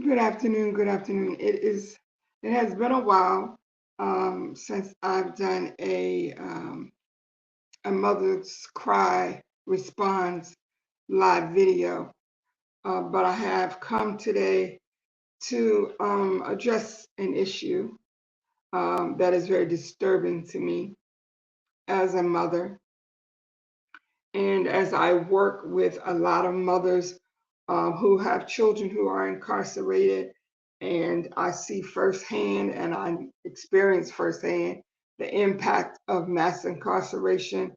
Good afternoon. Good afternoon. It has been a while since I've done a mother's cry response live video, but I have come today to address an issue that is very disturbing to me as a mother, and as I work with a lot of mothers who have children who are incarcerated, and I see firsthand and I experience firsthand the impact of mass incarceration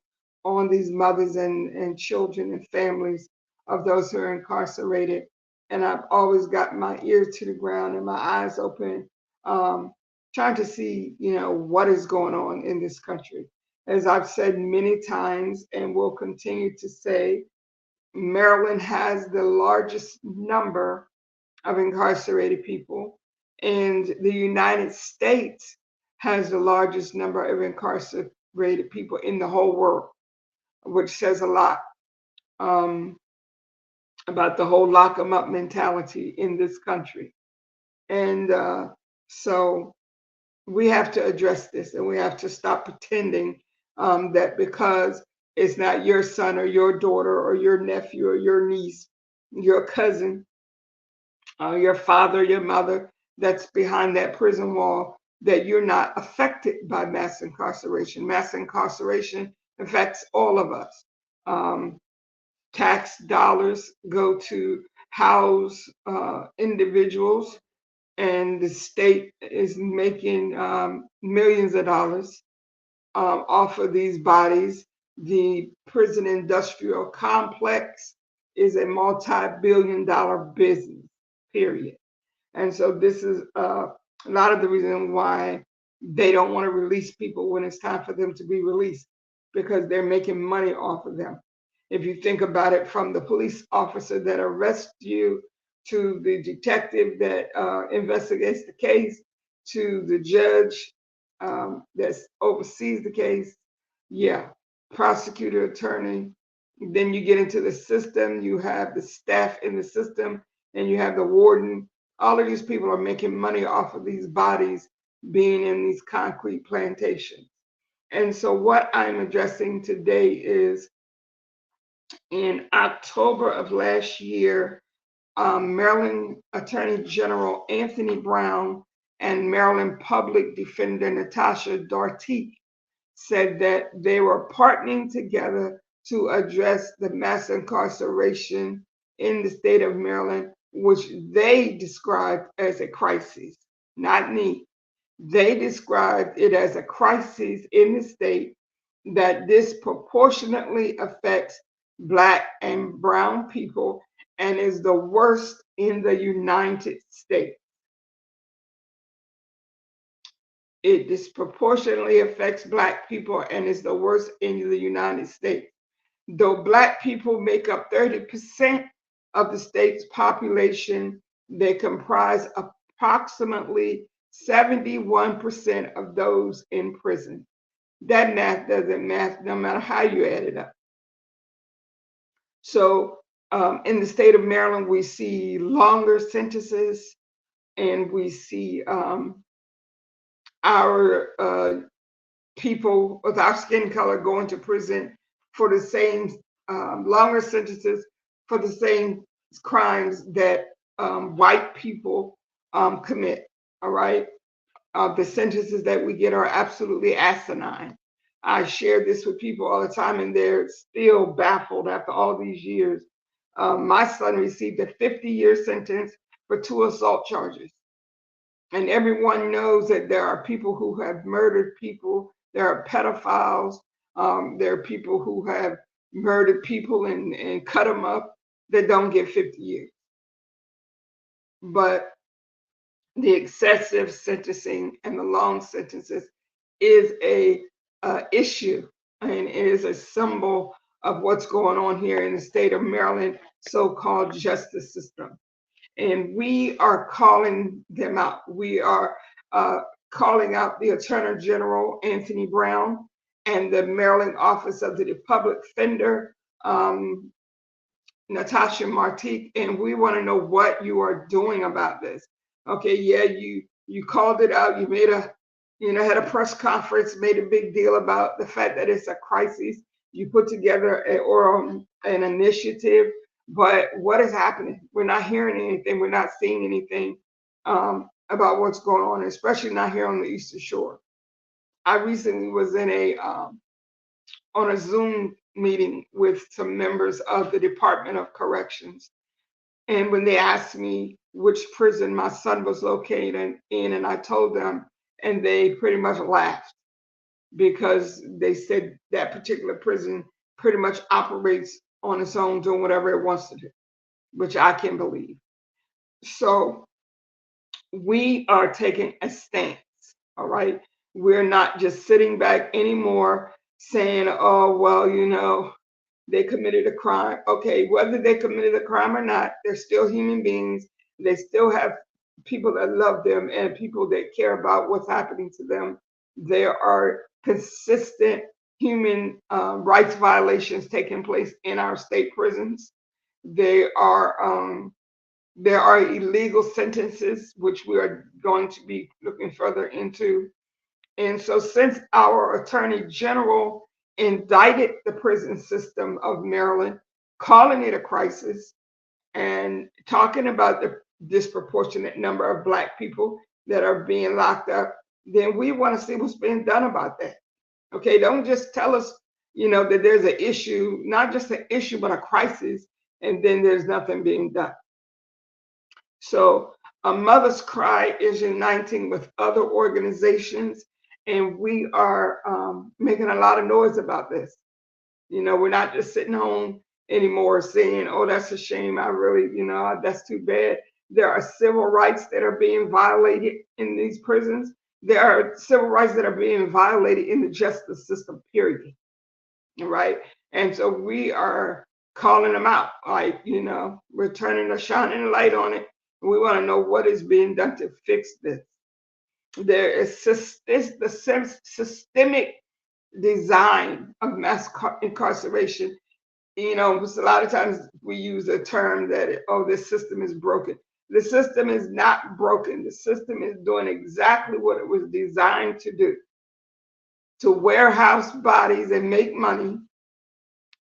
on these mothers and children and families of those who are incarcerated. And I've always got my ear to the ground and my eyes open, um, trying to see, what is going on in this country. As I've said many times and will continue to say, Maryland has the largest number of incarcerated people, and the United States has the largest number of incarcerated people in the whole world, which says a lot um, about the whole lock 'em up mentality in this country. And so we have to address this, and we have to stop pretending that because it's not your son or your daughter or your nephew or your niece, your cousin, your father, your mother that's behind that prison wall, that you're not affected by mass incarceration. Mass incarceration affects all of us. Um, Tax dollars go to house individuals, and the state is making millions of dollars off of these bodies. The prison industrial complex is a multi-billion-dollar business, period. And so this is a lot of the reason why they don't want to release people when it's time for them to be released, because they're making money off of them. If you think about it, from the police officer that arrests you to the detective that investigates the case to the judge that oversees the case, yeah, prosecutor, attorney, then you get into the system, you have the staff in the system, and you have the warden. All of these people are making money off of these bodies being in these concrete plantations. And so, what I'm addressing today is, in October of last year, Maryland Attorney General Anthony Brown and Maryland Public Defender Natasha Dartique said that they were partnering together to address the mass incarceration in the state of Maryland, which they described as a crisis, not me. They described it as a crisis in the state that disproportionately affects Black and Brown people and is the worst in the United States. It disproportionately affects Black people and is the worst in the United States. Though Black people make up 30% of the state's population, they comprise approximately 71% of those in prison. That math doesn't math no matter how you add it up. So in the state of Maryland, we see longer sentences, and we see our people with our skin color going to prison for the same longer sentences for the same crimes that white people commit. All right. The sentences that we get are absolutely asinine. I share this with people all the time, and they're still baffled after all these years. My son received a 50-year sentence for 2 assault charges. And everyone knows that there are people who have murdered people, there are pedophiles, there are people who have murdered people and cut them up that don't get 50 years. But the excessive sentencing and the long sentences is a issue, and it is a symbol of what's going on here in the state of Maryland, so-called justice system. And we are calling them out. We are calling out the Attorney General, Anthony Brown, and the Maryland Office of the Public Defender, Natasha Martique, and we want to know what you are doing about this. Okay, yeah, you called it out. You made a, had a press conference, made a big deal about the fact that it's a crisis. You put together an initiative, but what is happening? We're not hearing anything. We're not seeing anything about what's going on, especially not here on the Eastern Shore. I recently was in on a Zoom meeting with some members of the Department of Corrections. And when they asked me which prison my son was located in, and I told them, and they pretty much laughed because they said that particular prison pretty much operates on its own, doing whatever it wants to do, which I can believe. So we are taking a stance, all right? We're not just sitting back anymore saying, oh, well, they committed a crime. Okay, whether they committed a crime or not, they're still human beings. They still have people that love them and people that care about what's happening to them. There are consistent human rights violations taking place in our state prisons. There are illegal sentences, which we are going to be looking further into. And so, since our Attorney General indicted the prison system of Maryland, calling it a crisis and talking about the disproportionate number of Black people that are being locked up, then we want to see what's being done about that. Okay, don't just tell us, that there's an issue, not just an issue, but a crisis, and then there's nothing being done. So, A Mother's Cry is uniting with other organizations, and we are making a lot of noise about this. We're not just sitting home anymore saying, oh, that's a shame. I really, that's too bad. There are civil rights that are being violated in these prisons. There are civil rights that are being violated in the justice system, period. Right? And so we are calling them out, like, we're shining a light on it. We want to know what is being done to fix this. There is the systemic design of mass incarceration. Because a lot of times we use a term that, oh, this system is broken. The system is not broken. The system is doing exactly what it was designed to do, to warehouse bodies and make money,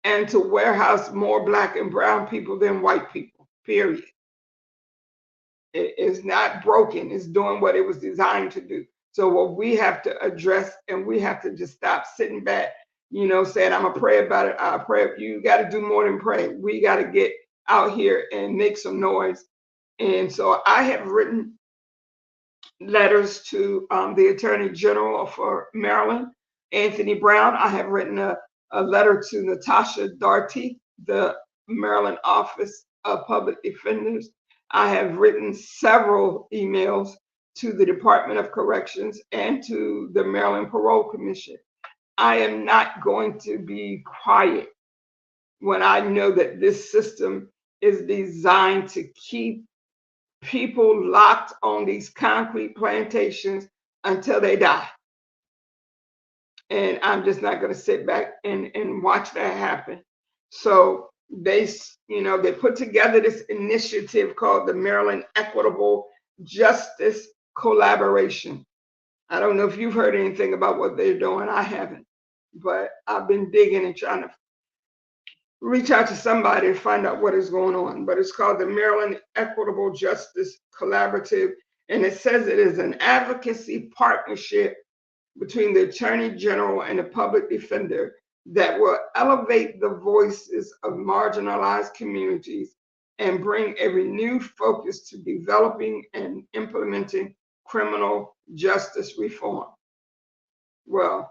and to warehouse more Black and brown people than white people, period. It is not broken. It's doing what it was designed to do. So what we have to address, and we have to just stop sitting back, saying, I'm going to pray about it. I'll pray. You got to do more than pray. We got to get out here and make some noise. And so I have written letters to the Attorney General for Maryland, Anthony Brown. I have written a letter to Natasha Darty, the Maryland Office of Public Defenders. I have written several emails to the Department of Corrections and to the Maryland Parole Commission. I am not going to be quiet when I know that this system is designed to keep people locked on these concrete plantations until they die. And I'm just not going to sit back and watch that happen. So they put together this initiative called the Maryland Equitable Justice Collaboration. I don't know if you've heard anything about what they're doing. I haven't, but I've been digging and trying to reach out to somebody to find out what is going on. But it's called the Maryland Equitable Justice Collaborative, and it says it is an advocacy partnership between the Attorney General and the public defender that will elevate the voices of marginalized communities and bring a renewed focus to developing and implementing criminal justice reform. Well,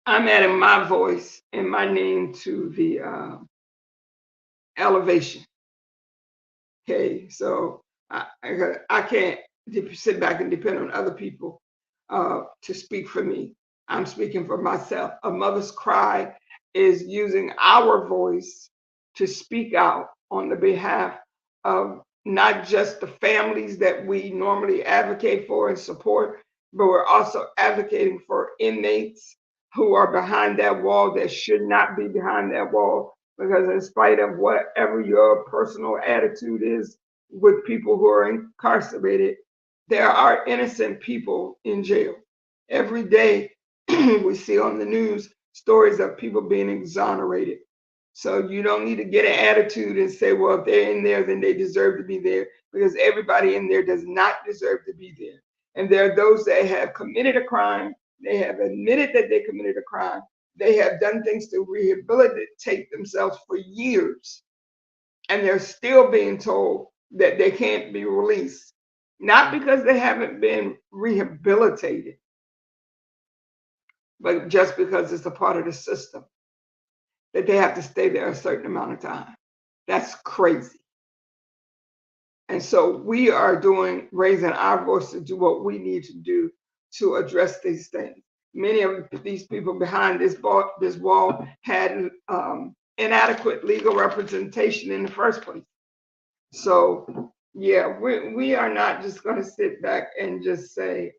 I'm adding my voice and my name to the elevation. Okay, so I can't sit back and depend on other people to speak for me. I'm speaking for myself. A Mother's Cry is using our voice to speak out on the behalf of not just the families that we normally advocate for and support, but we're also advocating for inmates who are behind that wall that should not be behind that wall, because in spite of whatever your personal attitude is with people who are incarcerated, there are innocent people in jail. Every day we see on the news stories of people being exonerated. So you don't need to get an attitude and say, well, if they're in there, then they deserve to be there, because everybody in there does not deserve to be there. And there are those that have committed a crime, they have admitted that they committed a crime, they have done things to rehabilitate themselves for years, and they're still being told that they can't be released, not because they haven't been rehabilitated, but just because it's a part of the system that they have to stay there a certain amount of time. That's crazy. And so we are raising our voice to do what we need to do to address these things. Many of these people behind this wall had inadequate legal representation in the first place. So yeah, we are not just going to sit back and just say,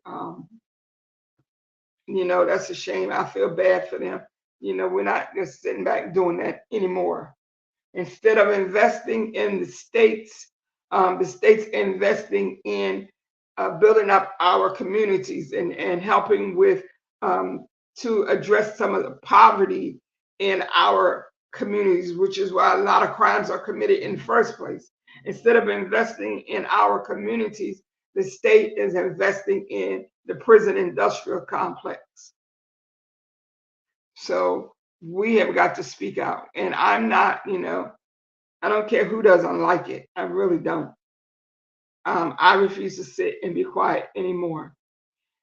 that's a shame. I feel bad for them. We're not just sitting back doing that anymore. Instead of investing in the states investing in building up our communities and helping with to address some of the poverty in our communities, which is why a lot of crimes are committed in the first place. Instead of investing in our communities, the state is investing in the prison industrial complex. So we have got to speak out. And I'm not, I don't care who doesn't like it. I really don't. I refuse to sit and be quiet anymore.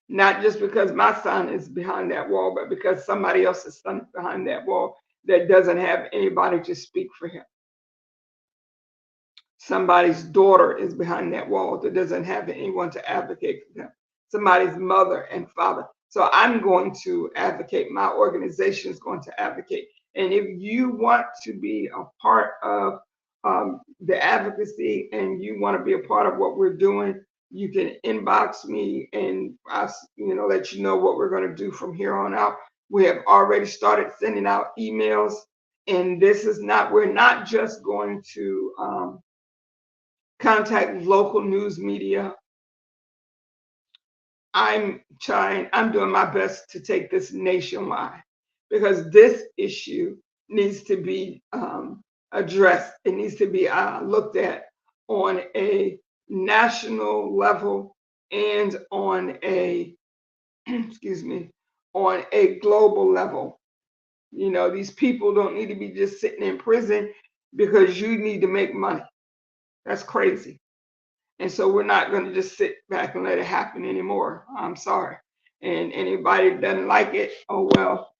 Not just because my son is behind that wall, but because somebody else's son is behind that wall that doesn't have anybody to speak for him. Somebody's daughter is behind that wall that doesn't have anyone to advocate for them. Somebody's mother and father. So I'm going to advocate. My organization is going to advocate. And if you want to be a part of the advocacy and you want to be a part of what we're doing, you can inbox me and I'll, let you know what we're going to do from here on out. We have already started sending out emails, and we're not just going to contact local news media. I'm doing my best to take this nationwide, because this issue needs to be addressed. It needs to be looked at on a national level and on a, on a global level. These people don't need to be just sitting in prison because you need to make money. That's crazy. And so we're not going to just sit back and let it happen anymore. I'm sorry. And anybody that doesn't like it, oh well,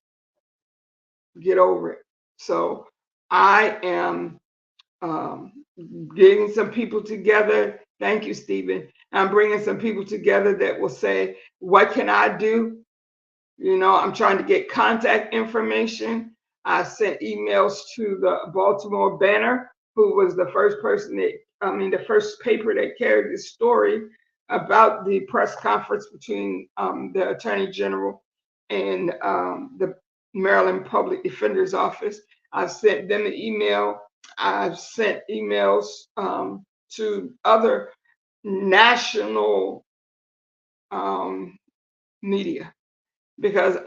get over it. So I am getting some people together. Thank you, Stephen. I'm bringing some people together that will say, what can I do? I'm trying to get contact information. I sent emails to the Baltimore Banner, who was the first the first paper that carried this story about the press conference between the Attorney General and the Maryland Public Defender's Office. I've sent them an email. I've sent emails to other national media, because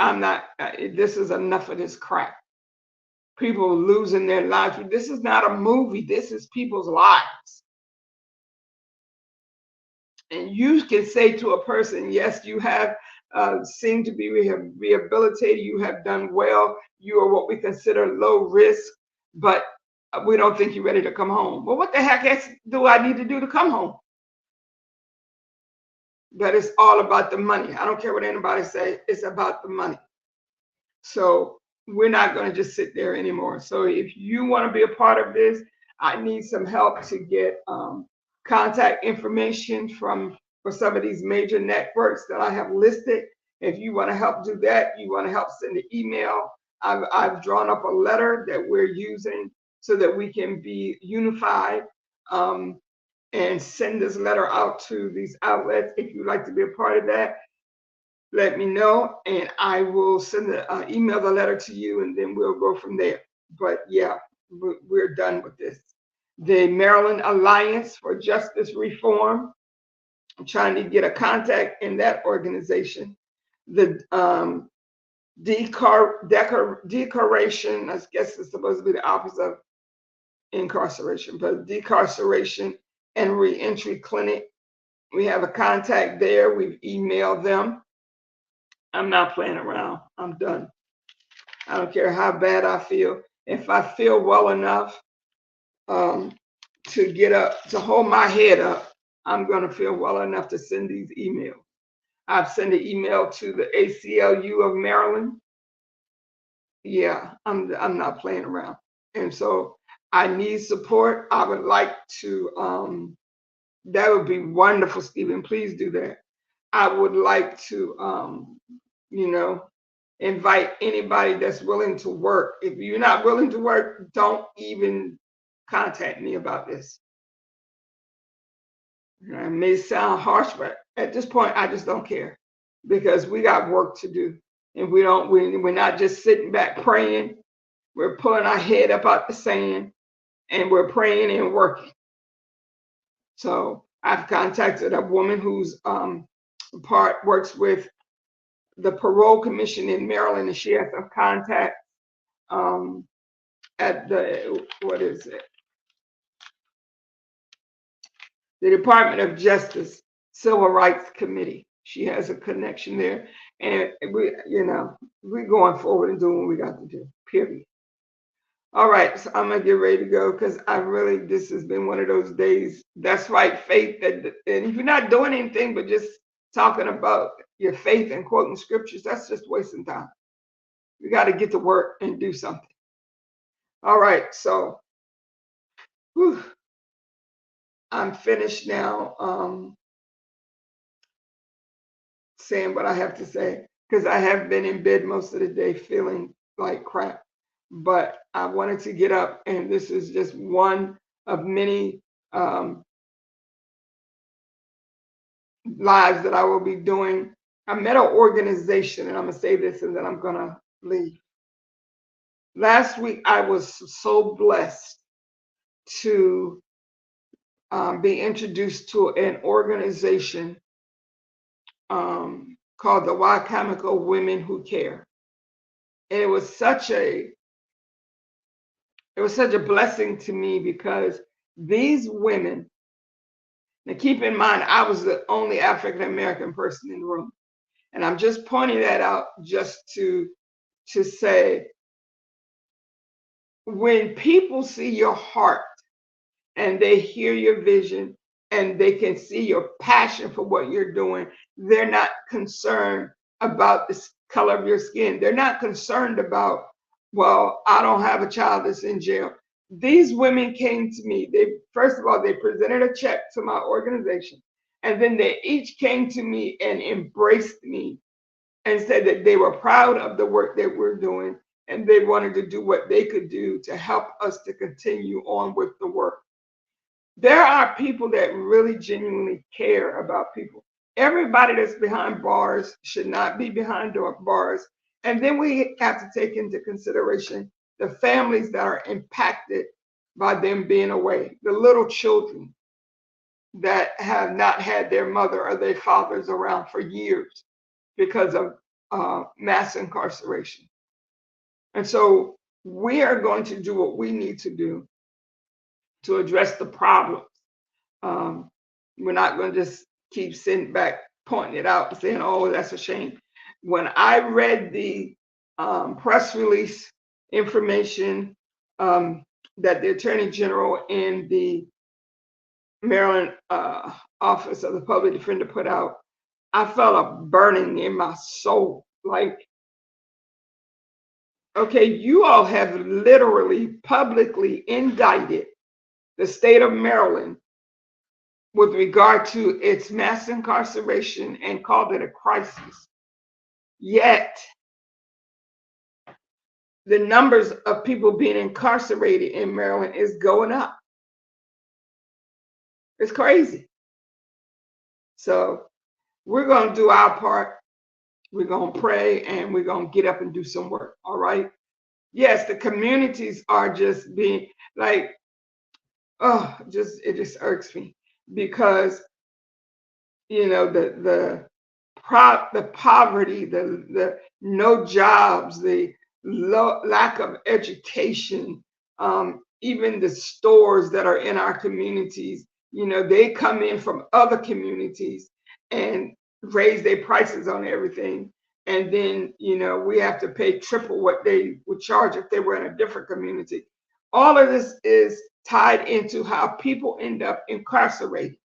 this is enough of this crap. People losing their lives. This is not a movie. This is people's lives. And you can say to a person, yes, you have seemed to be rehabilitated. You have done well. You are what we consider low risk, but we don't think you're ready to come home. Well, what the heck do I need to do to come home? But it's all about the money. I don't care what anybody say. It's about the money. So we're not going to just sit there anymore. So if you want to be a part of this, I need some help to get contact information for some of these major networks that I have listed. If you want to help do that, you want to help send an email. I've drawn up a letter that we're using so that we can be unified and send this letter out to these outlets. If you'd like to be a part of that, let me know, and I will email the letter to you, and then we'll go from there. But yeah, we're done with this. The Maryland Alliance for Justice Reform, I'm trying to get a contact in that organization. The Decarceration, I guess it's supposed to be the opposite of incarceration, but Decarceration and Reentry Clinic. We have a contact there. We've emailed them. I'm not playing around. I'm done. I don't care how bad I feel. If I feel well enough to get up, to hold my head up, I'm going to feel well enough to send these emails. I've sent an email to the ACLU of Maryland. Yeah, I'm not playing around. And so I need support. I would like to, that would be wonderful, Stephen. Please do that. I would like to, you know, invite anybody that's willing to work. If you're not willing to work, don't even contact me about this. It may sound harsh, but at this point, I just don't care because we got work to do. And we're not just sitting back praying. We're pulling our head up out the sand and we're praying and working. So I've contacted a woman who's works with the Parole Commission in Maryland, and she has some contact at the, what is it? The Department of Justice Civil Rights Committee. She has a connection there. And we're going forward and doing what we got to do, period. All right, so I'm gonna get ready to go because this has been one of those days. That's right, faith. And if you're not doing anything but just talking about your faith and quoting scriptures, that's just wasting time. You got to get to work and do something. All right, so I'm finished now saying what I have to say because I have been in bed most of the day feeling like crap. But I wanted to get up, and this is just one of many lives that I will be doing. I met an organization, and I'm going to say this and then I'm going to leave. Last week, I was so blessed to be introduced to an organization called the Wacomico Women Who Care. And it was such a blessing to me because these women, now keep in mind, I was the only African American person in the room. And I'm just pointing that out just to say, when people see your heart and they hear your vision and they can see your passion for what you're doing, they're not concerned about the color of your skin. They're not concerned about, well, I don't have a child that's in jail. These women came to me. First of all, they presented a check to my organization, and then they each came to me and embraced me and said that they were proud of the work that we're doing and they wanted to do what they could do to help us to continue on with the work. There are people that really genuinely care about people. Everybody that's behind bars should not be behind bars. And then we have to take into consideration the families that are impacted by them being away, the little children that have not had their mother or their fathers around for years because of mass incarceration. And so we are going to do what we need to do to address the problems. We're not going to just keep sitting back, pointing it out and saying, oh, that's a shame. When I read the press release information that the Attorney General in the Maryland Office of the Public Defender put out, I felt a burning in my soul. Like, okay, you all have literally publicly indicted the state of Maryland with regard to its mass incarceration and called it a crisis. Yet, the numbers of people being incarcerated in Maryland is going up. It's crazy. So we're going to do our part. We're going to pray and we're going to get up and do some work. All right. yes, the communities are just being like, oh, just it just irks me because the poverty, the no jobs, the lack of education, even the stores that are in our communities, they come in from other communities and raise their prices on everything. And then, we have to pay triple what they would charge if they were in a different community. All of this is tied into how people end up incarcerated.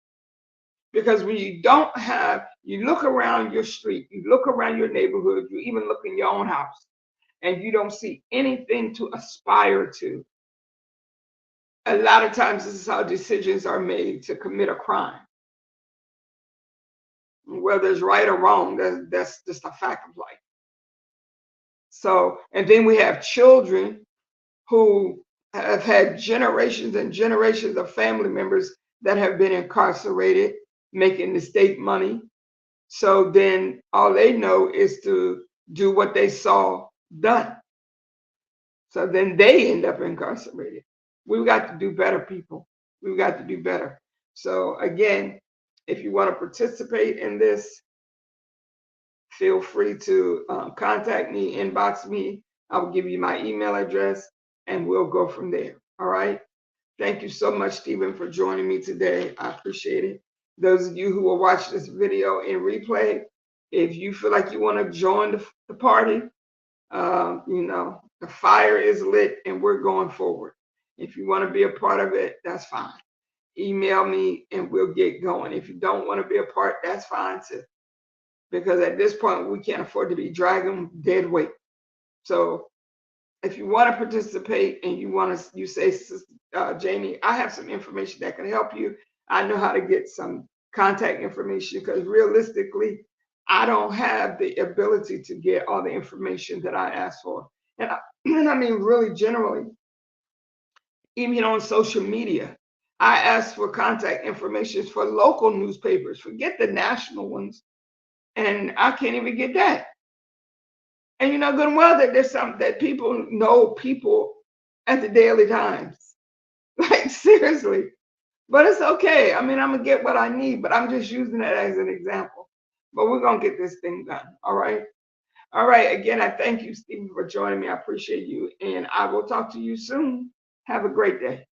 Because when you don't have, you look around your street, you look around your neighborhood, you even look in your own house, and you don't see anything to aspire to. A lot of times, this is how decisions are made to commit a crime. Whether it's right or wrong, that's just a fact of life. So, and then we have children who have had generations and generations of family members that have been incarcerated, making the state money. So then all they know is to do what they saw done. So then they end up incarcerated. We've got to do better, people. We've got to do better. So again, if you want to participate in this, feel free to contact me, inbox me. I'll give you my email address and we'll go from there. All right. Thank you so much, Stephen, for joining me today. I appreciate it. Those of you who will watch this video in replay, if you feel like you want to join the party, the fire is lit and we're going forward. If you want to be a part of it, that's fine. Email me and we'll get going. If you don't want to be a part, that's fine too. Because at this point, we can't afford to be dragging dead weight. So if you want to participate and you say, Jamie, I have some information that can help you. I know how to get some contact information because realistically, I don't have the ability to get all the information that I ask for. And I mean, really generally, even on social media, I ask for contact information for local newspapers, forget the national ones. And I can't even get that. And you know good and well that there's something that people know people at the Daily Times. Like seriously. But it's okay. I mean, I'm gonna get what I need, but I'm just using it as an example. But we're gonna get this thing done. All right. All right. Again, I thank you, Stephen, for joining me. I appreciate you. And I will talk to you soon. Have a great day.